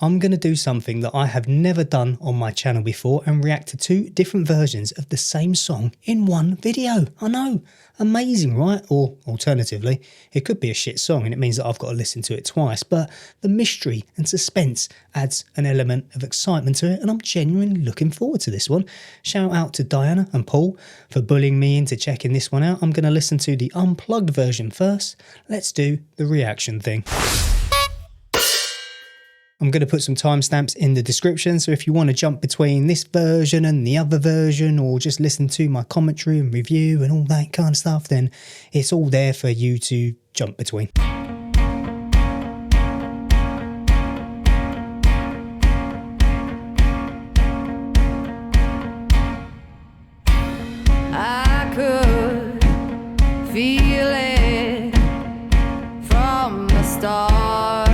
I'm going to do something that I have never done on my channel before and react to 2 different versions of the same song in one video. I know, amazing, right? Or alternatively, it could be a shit song and it means that I've got to listen to it twice, but the mystery and suspense adds an element of excitement to it, and I'm genuinely looking forward to this one. Shout out to Diana and Paul for bullying me into checking this one out. I'm going to listen to the unplugged version first. Let's do the reaction thing. I'm going to put some timestamps in the description, so if you want to jump between this version and the other version, or just listen to my commentary and review and all that kind of stuff, then it's all there for you to jump between. I could feel it from the start.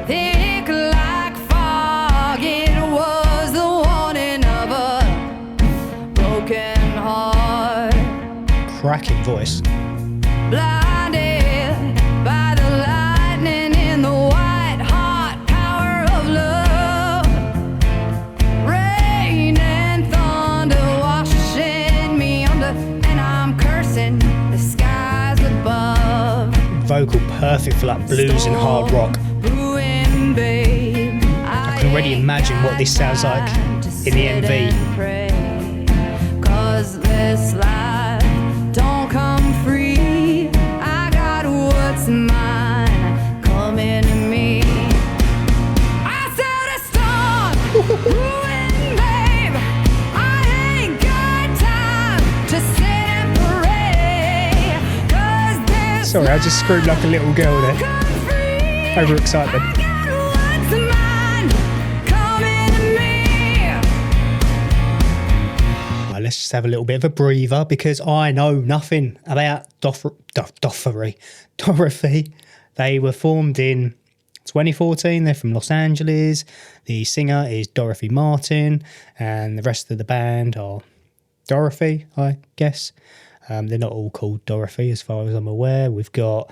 Thick like fog, it was the warning of a broken heart. Cracking voice. Blinded by the lightning in the white hot power of love. Rain and thunder washing me under, and I'm cursing the skies above. Vocal perfect for like blues and hard rock. I can already imagine what this sounds like in the MV. Cause this life don't come free. I got what's mine coming to me. I said a storm brewing, babe. I ain't got time to sit and pray. Cause this Sorry, I just screamed like a little girl there. Overexcitement. Let's just have a little bit of a breather, because I know nothing about Dorothy. They were formed in 2014. They're from Los Angeles. The singer is Dorothy Martin, and the rest of the band are Dorothy, I guess. They're not all called Dorothy as far as I'm aware. We've got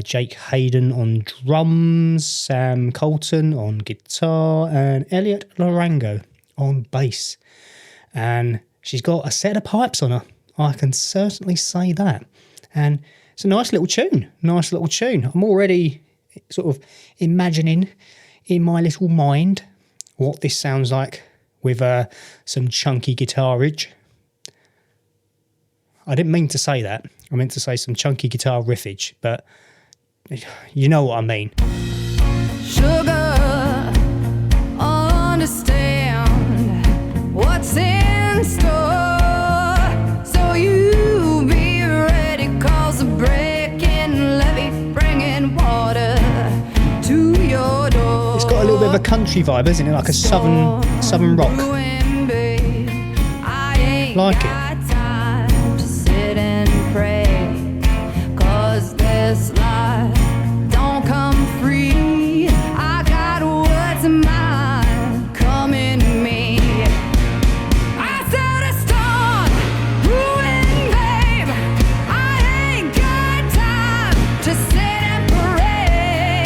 Jake Hayden on drums, Sam Colton on guitar, and Elliot Larango on bass. And she's got a set of pipes on her. I can certainly say that. And it's a nice little tune. Nice little tune. I'm already sort of imagining in my little mind what this sounds like with some chunky guitarage. I didn't mean to say that. I meant to say some chunky guitar riffage, but you know what I mean. Sugar, understand what's in store, so you be ready, cause the breaking levee bringing water to your door. It's got a little bit of a country vibe, isn't it? Like a southern rock. Like it. This life don't come free. I got what's mine coming to me. I said a storm brewing, babe. I ain't got time to sit and pray,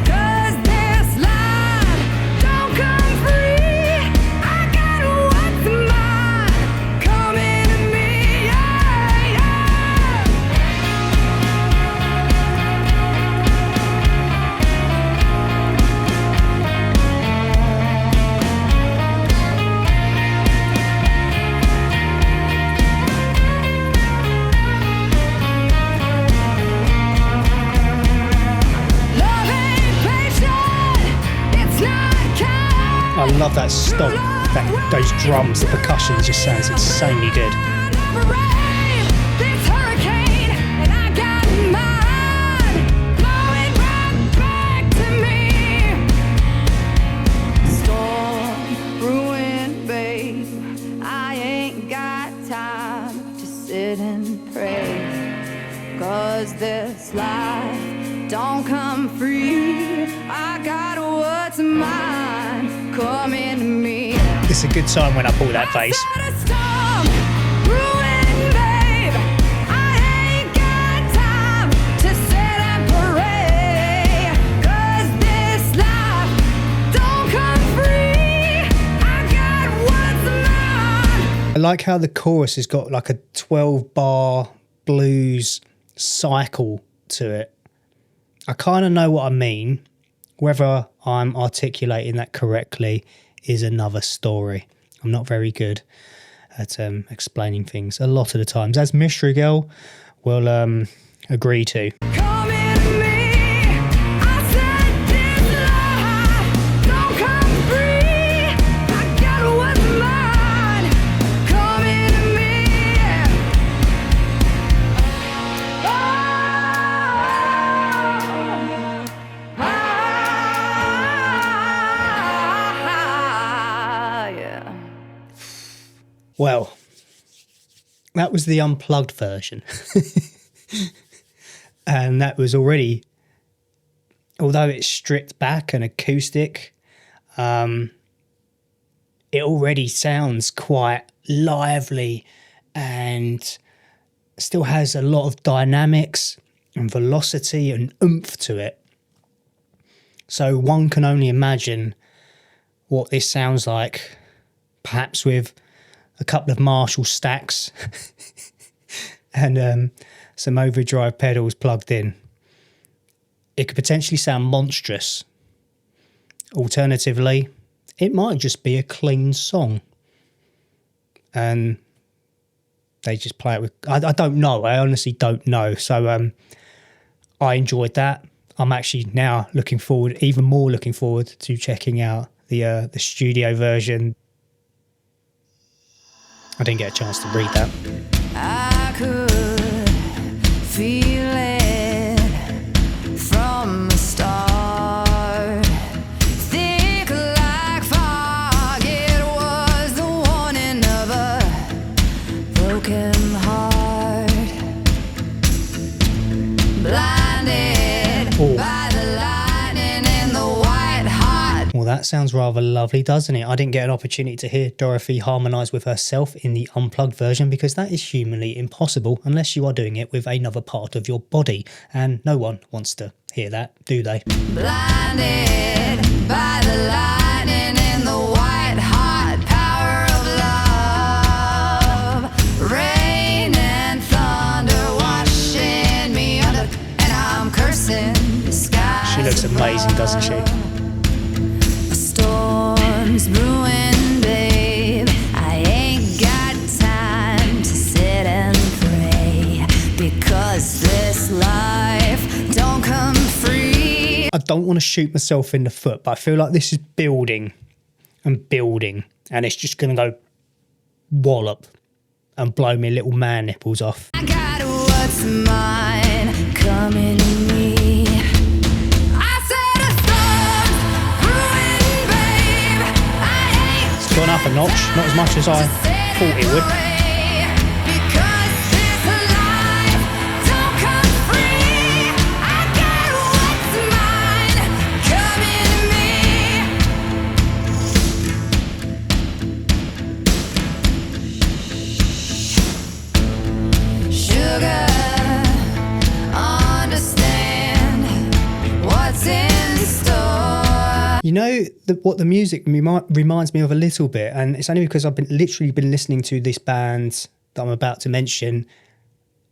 cause this life don't come free. I got what's mine coming to me. Yeah, yeah. I love that stomp, those drums, the percussion just sounds insanely good. Storm brewing, babe. I ain't got time to sit and pray, cause this life don't come free. I got what's mine coming to me. It's a good time when I pull that bass. like how the chorus has got like a 12-bar blues cycle to it. I kind of know what I mean. Whether I'm articulating that correctly is another story. I'm not very good at explaining things a lot of the times, as Mystery Girl will agree to. Come into me. I said this life don't come free. I got what's mine. Come into me. Yeah. Well, that was the unplugged version. And that was already, although it's stripped back and acoustic, it already sounds quite lively and still has a lot of dynamics and velocity and oomph to it. So one can only imagine what this sounds like, perhaps with a couple of Marshall stacks and some overdrive pedals plugged in. It could potentially sound monstrous. Alternatively, it might just be a clean song. And they just play it with... I don't know. I honestly don't know. So I enjoyed that. I'm actually now even more looking forward to checking out the studio version. I didn't get a chance to read that. I could feel it from the start. Thick like fog, it was the warning of a broken heart. Blinded by the lightning and the white hot. Well, that sounds rather lovely, doesn't it? I didn't get an opportunity to hear Dorothy harmonise with herself in the unplugged version because that is humanly impossible unless you are doing it with another part of your body. And no one wants to hear that, do they? Blinded by the lightning and the white hot power of love. Rain and thunder washing me under, and I'm cursing the sky. She looks amazing, doesn't she? Storms brewing, babe. I ain't got time to sit and pray because this life don't come free. I don't want to shoot myself in the foot, but I feel like this is building and building, and it's just going to go wallop and blow me little man nipples off. I got what's mine coming to me. I said a storm's brewing, babe. I ain't It's gone up a notch, not as much as I thought it would. because this life don't come free. I got what's mine coming to me. Sugar, understand what's in store. You know what the music reminds me of a little bit, and it's only because I've literally been listening to this band that I'm about to mention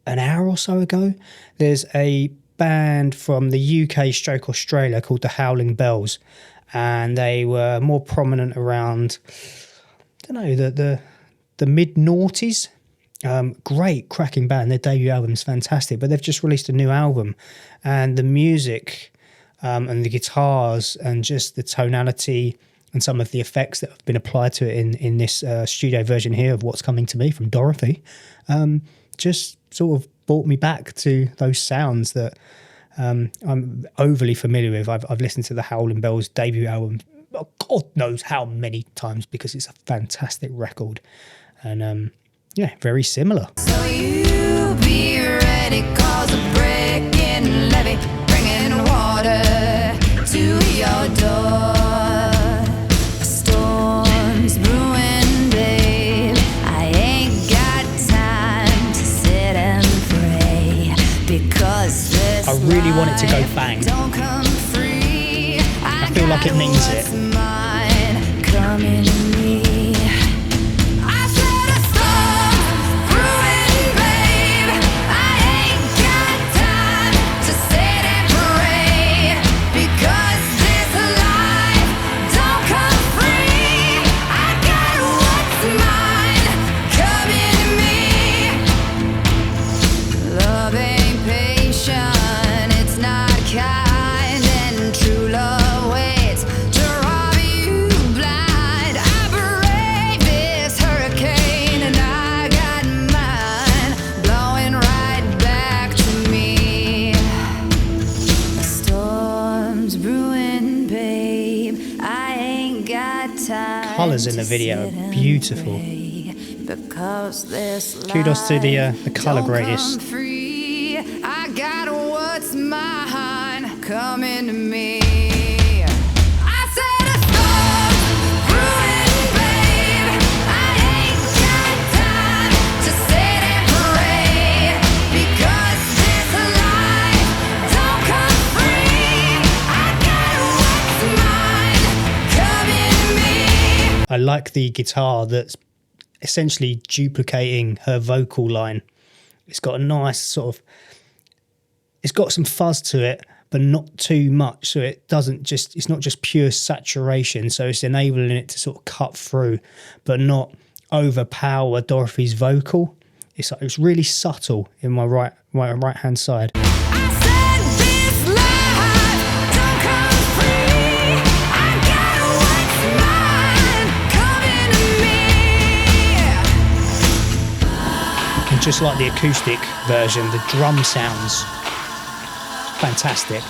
an hour or so ago. There's a band from the UK stroke Australia called the Howling Bells, and they were more prominent around, I don't know, the mid-noughties. Great cracking band. Their debut album is fantastic, but they've just released a new album, and the music and the guitars and just the tonality and some of the effects that have been applied to it in this studio version here of What's Coming to Me from Dorothy just sort of brought me back to those sounds that I'm overly familiar with. I've listened to the Howling Bells debut album God knows how many times because it's a fantastic record, and yeah, very similar. So you be ready, cause a breaking levee, bringing water to your door. A storm's brewing, babe. I ain't got time to sit and pray because this I really want it to go life bang. don't come free. I feel like it means it. Mine coming to me. I said a storm. colours in the video are beautiful. Kudos to the colour gradist. I got what's mine coming to me. I said a storm brewing, babe. I ain't got time to sit and parade because this life don't come free. I got what's mine coming to me. I like the guitar that's essentially duplicating her vocal line. It's got a nice sort of, it's got some fuzz to it, but not too much. So it doesn't just, it's not just pure saturation. So it's enabling it to sort of cut through, but not overpower Dorothy's vocal. It's like, it's really subtle in my right hand side. I said this life don't come free. I got what's mine coming to me. And just like the acoustic version, the drum sounds fantastic.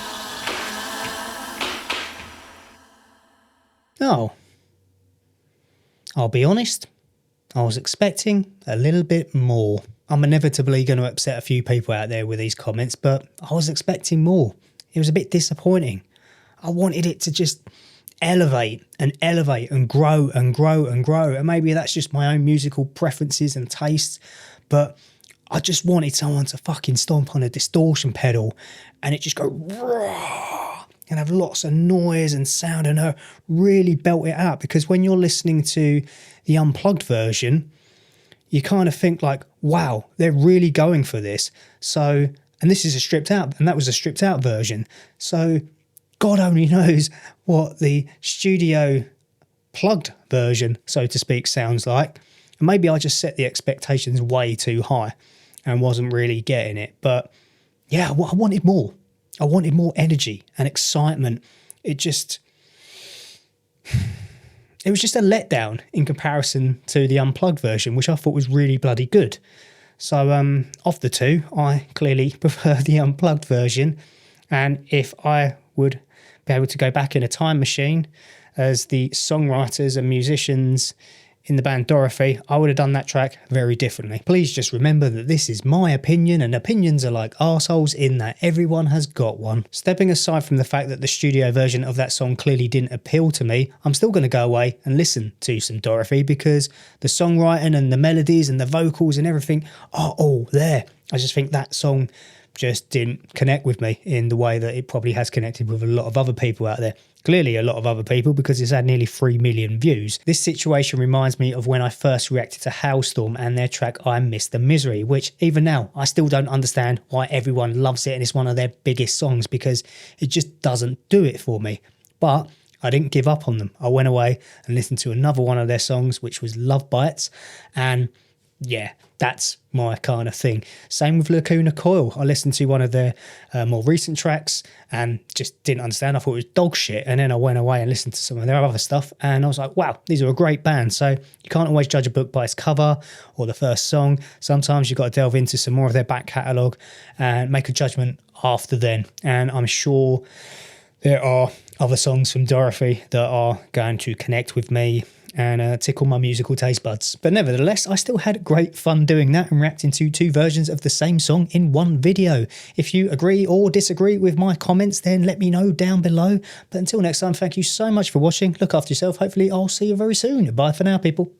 Oh, I'll be honest, I was expecting a little bit more. I'm inevitably going to upset a few people out there with these comments, but I was expecting more. It was a bit disappointing. I wanted it to just elevate and grow and grow and grow. And maybe that's just my own musical preferences and tastes, but I just wanted someone to fucking stomp on a distortion pedal and it just go raw and have lots of noise and sound and her really belt it out. Because when you're listening to the unplugged version, you kind of think like, wow, they're really going for this. So, and this is a stripped out, and that was a stripped out version. So God only knows what the studio plugged version, so to speak, sounds like. And maybe I just set the expectations way too high and wasn't really getting it. But yeah, I wanted more. I wanted more energy and excitement. It was just a letdown in comparison to the unplugged version, which I thought was really bloody good. So of the two, I clearly prefer the unplugged version. And if I would be able to go back in a time machine as the songwriters and musicians in the band Dorothy, I would have done that track very differently. Please just remember that this is my opinion, and opinions are like arseholes in that everyone has got one. Stepping aside from the fact that the studio version of that song clearly didn't appeal to me, I'm still going to go away and listen to some Dorothy because the songwriting and the melodies and the vocals and everything are all there. I just think that song just didn't connect with me in the way that it probably has connected with a lot of other people out there. Clearly a lot of other people, because it's had nearly 3 million views. This situation reminds me of when I first reacted to Hailstorm and their track I Miss the Misery, which even now I still don't understand why everyone loves it and it's one of their biggest songs, because it just doesn't do it for me. But I didn't give up on them. I went away and listened to another one of their songs, which was Love Bites, and yeah, that's my kind of thing. Same with Lacuna Coil. I listened to one of their more recent tracks and just didn't understand. I thought it was dog shit. And then I went away and listened to some of their other stuff and I was like, wow, these are a great band. So you can't always judge a book by its cover or the first song. Sometimes you've got to delve into some more of their back catalogue and make a judgment after then. And I'm sure there are other songs from Dorothy that are going to connect with me and tickle my musical taste buds. But nevertheless, I still had great fun doing that and reacting to 2 versions of the same song in one video. If you agree or disagree with my comments, then let me know down below. But until next time, thank you so much for watching. Look after yourself. Hopefully I'll see you very soon. Bye for now, people.